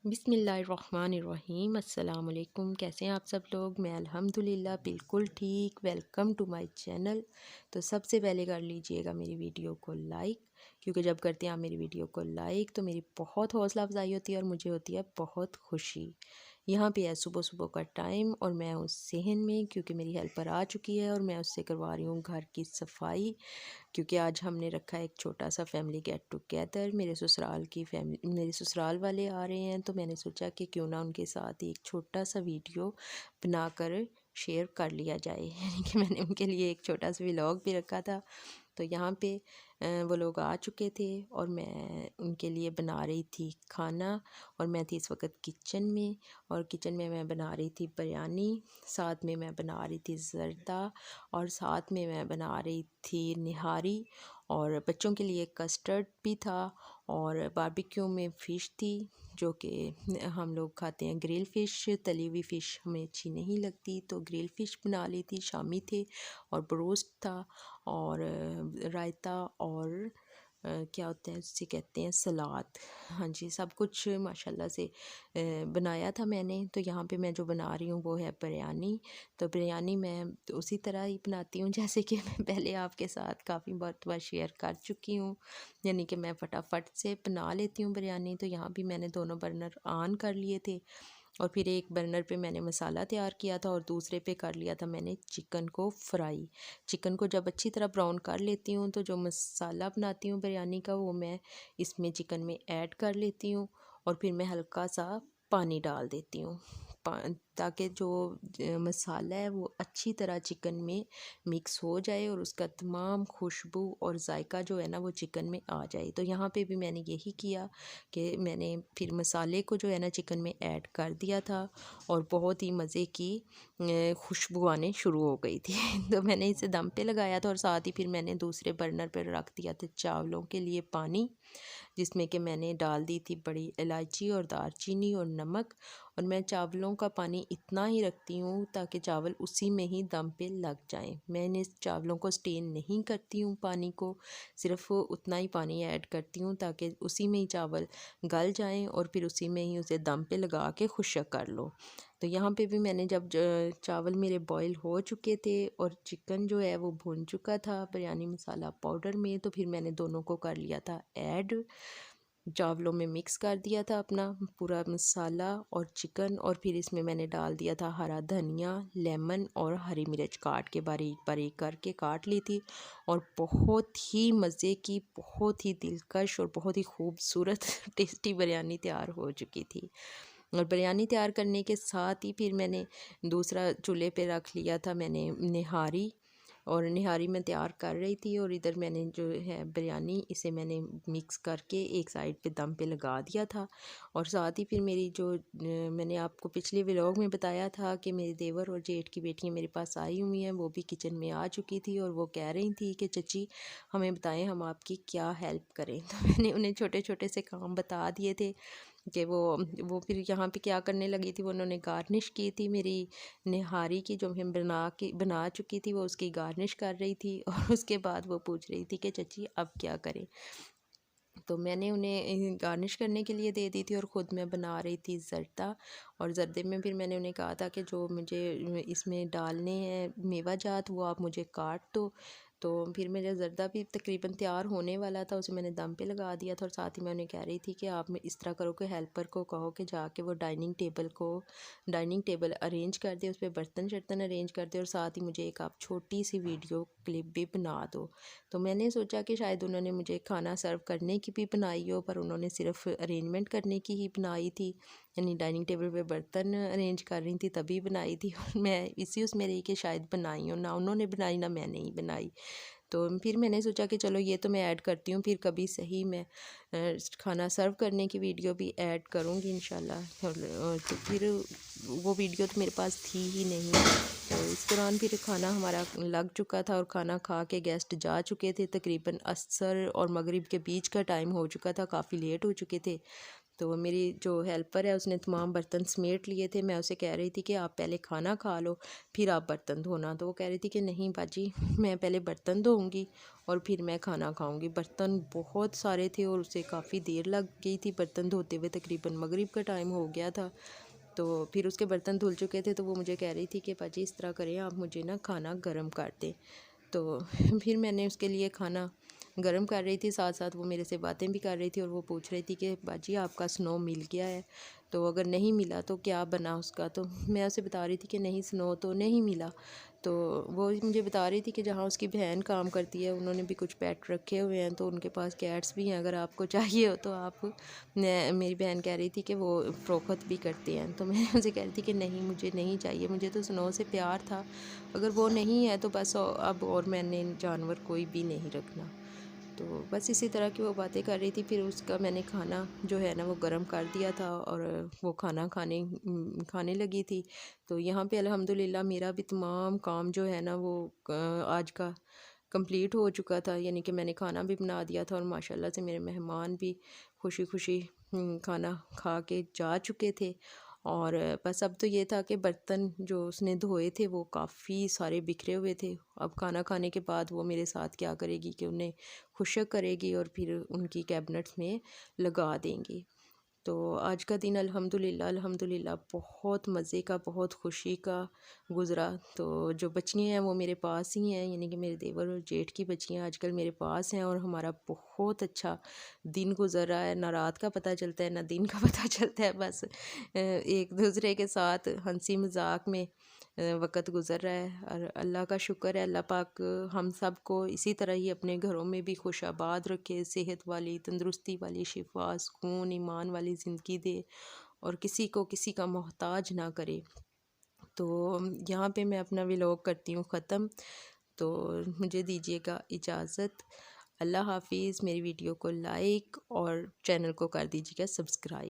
बिस्मिल्लाहिर्रहमानिर्रहीम अस्सलाम वालेकुम। कैसे हैं आप सब लोग? मैं अल्हम्दुलिल्लाह बिल्कुल ठीक। Welcome to my channel. तो सबसे पहले कर लीजिएगा मेरी वीडियो को लाइक, क्योंकि जब करते हैं आप मेरी वीडियो को लाइक तो मेरी बहुत हौसला अफजाई होती है और मुझे होती है बहुत खुशी। यहाँ पे है सुबह सुबह का टाइम और मैं उस सहन में, क्योंकि मेरी हेल्पर आ चुकी है और मैं उससे करवा रही हूँ घर की सफाई, क्योंकि आज हमने रखा है एक छोटा सा फैमिली गेट टुगेदर। मेरे ससुराल वाले आ रहे हैं, तो मैंने सोचा कि क्यों ना उनके साथ एक छोटा सा वीडियो बनाकर शेयर कर लिया जाए। यानी कि मैंने उनके लिए एक छोटा सा व्लॉग भी रखा था। तो यहाँ पे वो लोग आ चुके थे और मैं उनके लिए बना रही थी खाना, और मैं थी इस वक्त किचन में। और किचन में मैं बना रही थी बिरयानी, साथ में मैं बना रही थी ज़र्दा, और साथ में मैं बना रही थी निहारी, और बच्चों के लिए कस्टर्ड भी था, और बारबेक्यू में फ़िश थी जो कि हम लोग खाते हैं ग्रिल फ़िश। तली हुई फ़िश हमें अच्छी नहीं लगती, तो ग्रिल फ़िश बना ली थी। शामी थे और ब्रोस्ट था और रायता और क्या होता है उससे कहते हैं सलाद। हाँ जी, सब कुछ माशाल्लाह से बनाया था मैंने। तो यहाँ पे मैं जो बना रही हूँ वो है बिरयानी। तो बिरयानी मैं तो उसी तरह ही बनाती हूँ जैसे कि मैं पहले आपके साथ काफ़ी बार शेयर कर चुकी हूँ, यानी कि मैं फटाफट से बना लेती हूँ बिरयानी। तो यहाँ भी मैंने दोनों बर्नर ऑन कर लिए थे, और फिर एक बर्नर पे मैंने मसाला तैयार किया था और दूसरे पे कर लिया था मैंने चिकन को फ्राई। चिकन को जब अच्छी तरह ब्राउन कर लेती हूँ तो जो मसाला बनाती हूँ बिरयानी का वो मैं इसमें चिकन में ऐड कर लेती हूँ, और फिर मैं हल्का सा पानी डाल देती हूँ ताकि जो मसाला है वो अच्छी तरह चिकन में मिक्स हो जाए और उसका तमाम खुशबू और जायका जो है ना वो चिकन में आ जाए। तो यहाँ पे भी मैंने यही किया कि मैंने फिर मसाले को जो है ना चिकन में ऐड कर दिया था, और बहुत ही मज़े की खुशबू आने शुरू हो गई थी। तो मैंने इसे दम पे लगाया था, और साथ ही फिर मैंने दूसरे बर्नर पर रख दिया था चावलों के लिए पानी, जिसमें कि मैंने डाल दी थी बड़ी इलायची और दालचीनी और नमक। और मैं चावलों का पानी इतना ही रखती हूँ ताकि चावल उसी में ही दम पे लग जाएं। मैंने चावलों को स्टेन नहीं करती हूँ पानी को, सिर्फ उतना ही पानी ऐड करती हूँ ताकि उसी में ही चावल गल जाएं, और फिर उसी में ही उसे दम पे लगा के खुश्क कर लो। तो यहाँ पे भी मैंने जब चावल मेरे बॉईल हो चुके थे और चिकन जो है वो भुन चुका था बिरयानी मसाला पाउडर में, तो फिर मैंने दोनों को कर लिया था ऐड। चावलों में मिक्स कर दिया था अपना पूरा मसाला और चिकन, और फिर इसमें मैंने डाल दिया था हरा धनिया, लेमन और हरी मिर्च काट के बारीक बारीक करके काट ली थी। और बहुत ही मज़े की, बहुत ही दिलकश और बहुत ही खूबसूरत टेस्टी बिरयानी तैयार हो चुकी थी। और बिरयानी तैयार करने के साथ ही फिर मैंने दूसरा चूल्हे पे रख लिया था मैंने निहारी, और निहारी मैं तैयार कर रही थी, और इधर मैंने जो है बिरयानी इसे मैंने मिक्स करके एक साइड पे दम पे लगा दिया था। और साथ ही फिर मेरी जो मैंने आपको पिछले व्लॉग में बताया था कि मेरे देवर और जेठ की बेटियां मेरे पास आई हुई हैं, वो भी किचन में आ चुकी थी और वो कह रही थी कि चची हमें बताएं हम आपकी क्या हेल्प करें। तो मैंने उन्हें छोटे छोटे से काम बता दिए थे कि वो फिर यहाँ पे क्या करने लगी थी, वो उन्होंने गार्निश की थी मेरी निहारी की, जो हम बना चुकी थी वो उसकी गार्निश कर रही थी। और उसके बाद वो पूछ रही थी कि चची अब क्या करें। तो मैंने उन्हें गार्निश करने के लिए दे दी थी और ख़ुद मैं बना रही थी ज़र्दा। और ज़र्दे में फिर मैंने उन्हें कहा था कि जो मुझे इसमें डालने हैं मेवा जात वो आप मुझे काट दो। तो फिर मेरा ज़र्दा भी तकरीबन तैयार होने वाला था, उसे मैंने दम पे लगा दिया था। और साथ ही मैं उन्हें कह रही थी कि आप इस तरह करो कि हेल्पर को कहो कि जाके वो डाइनिंग टेबल अरेंज कर दे, उस पर बर्तन शर्तन अरेंज कर दे, और साथ ही मुझे एक आप छोटी सी वीडियो क्लिप भी बना दो। तो मैंने सोचा कि शायद उन्होंने मुझे खाना सर्व करने की भी बनाई हो, पर उन्होंने सिर्फ अरेंजमेंट करने की ही बनाई थी, यानी डाइनिंग टेबल पे बर्तन अरेंज कर रही थी तभी बनाई थी। और मैं इसी उसमें रही कि शायद बनाई हो, ना उन्होंने बनाई ना मैंने ही बनाई। तो फिर मैंने सोचा कि चलो ये तो मैं ऐड करती हूँ, फिर कभी सही मैं खाना सर्व करने की वीडियो भी ऐड करूँगी इंशाल्लाह। तो फिर वो वीडियो तो मेरे पास थी ही नहीं। तो इस दौरान फिर खाना हमारा लग चुका था और खाना खा के गेस्ट जा चुके थे। तकरीबन असर और मगरिब के बीच का टाइम हो चुका था, काफ़ी लेट हो चुके थे। तो मेरी जो हेल्पर है उसने तमाम बर्तन समेट लिए थे। मैं उसे कह रही थी कि आप पहले खाना खा लो फिर आप बर्तन धोना, तो वो कह रही थी कि नहीं बाजी, मैं पहले बर्तन धोऊंगी और फिर मैं खाना खाऊंगी। बर्तन बहुत सारे थे और उसे काफ़ी देर लग गई थी बर्तन धोते हुए, तकरीबन मगरिब का टाइम हो गया था। तो फिर उसके बर्तन धुल चुके थे, तो वो मुझे कह रही थी कि बाजी इस तरह करें, आप मुझे ना खाना गर्म कर दें। तो फिर मैंने उसके लिए खाना गर्म कर रही थी, साथ साथ वो मेरे से बातें भी कर रही थी और वो पूछ रही थी कि बाजी आपका स्नो मिल गया है, तो अगर नहीं मिला तो क्या बना उसका। तो मैं उसे बता रही थी कि नहीं, स्नो तो नहीं मिला। तो वो मुझे बता रही थी कि जहाँ उसकी बहन काम करती है उन्होंने भी कुछ पेट रखे हुए हैं, तो उनके पास कैट्स भी हैं, अगर आपको चाहिए हो तो आप। मेरी बहन कह रही थी कि वो फ़रोख्त भी करते हैं, तो मैं उनसे कह रही थी कि नहीं, मुझे नहीं चाहिए, मुझे तो स्नो से प्यार था, अगर वो नहीं है तो बस अब और मैंने जानवर कोई भी नहीं रखना। तो बस इसी तरह की वो बातें कर रही थी। फिर उसका मैंने खाना जो है ना वो गर्म कर दिया था और वो खाना खाने लगी थी। तो यहाँ पे अल्हम्दुलिल्लाह मेरा भी तमाम काम जो है ना वो आज का कंप्लीट हो चुका था, यानी कि मैंने खाना भी बना दिया था और माशाल्लाह से मेरे मेहमान भी खुशी खुशी खाना खा के जा चुके थे। और बस अब तो ये था कि बर्तन जो उसने धोए थे वो काफ़ी सारे बिखरे हुए थे। अब खाना खाने के बाद वो मेरे साथ क्या करेगी कि उन्हें खुशक करेगी और फिर उनकी कैबिनेट्स में लगा देंगी। तो आज का दिन अल्हम्दुलिल्लाह बहुत मज़े का, बहुत खुशी का गुज़रा। तो जो बच्चियाँ हैं वो मेरे पास ही हैं, यानी कि मेरे देवर और जेठ की बच्चियाँ आजकल मेरे पास हैं और हमारा बहुत अच्छा दिन गुज़र रहा है। ना रात का पता चलता है ना दिन का पता चलता है, बस एक दूसरे के साथ हंसी मजाक में वक़्त गुज़र रहा है। और अल्लाह का शुक्र है, अल्लाह पाक हम सब को इसी तरह ही अपने घरों में भी खुशाबाद रखे, सेहत वाली, तंदुरुस्ती वाली, शिफा, सुकून, ईमान वाली ज़िंदगी दे और किसी को किसी का मोहताज ना करे। तो यहाँ पे मैं अपना व्लॉग करती हूँ ख़त्म। तो मुझे दीजिएगा इजाज़त। अल्लाह हाफ़िज़। मेरी वीडियो को लाइक और चैनल को कर दीजिएगा सब्सक्राइब।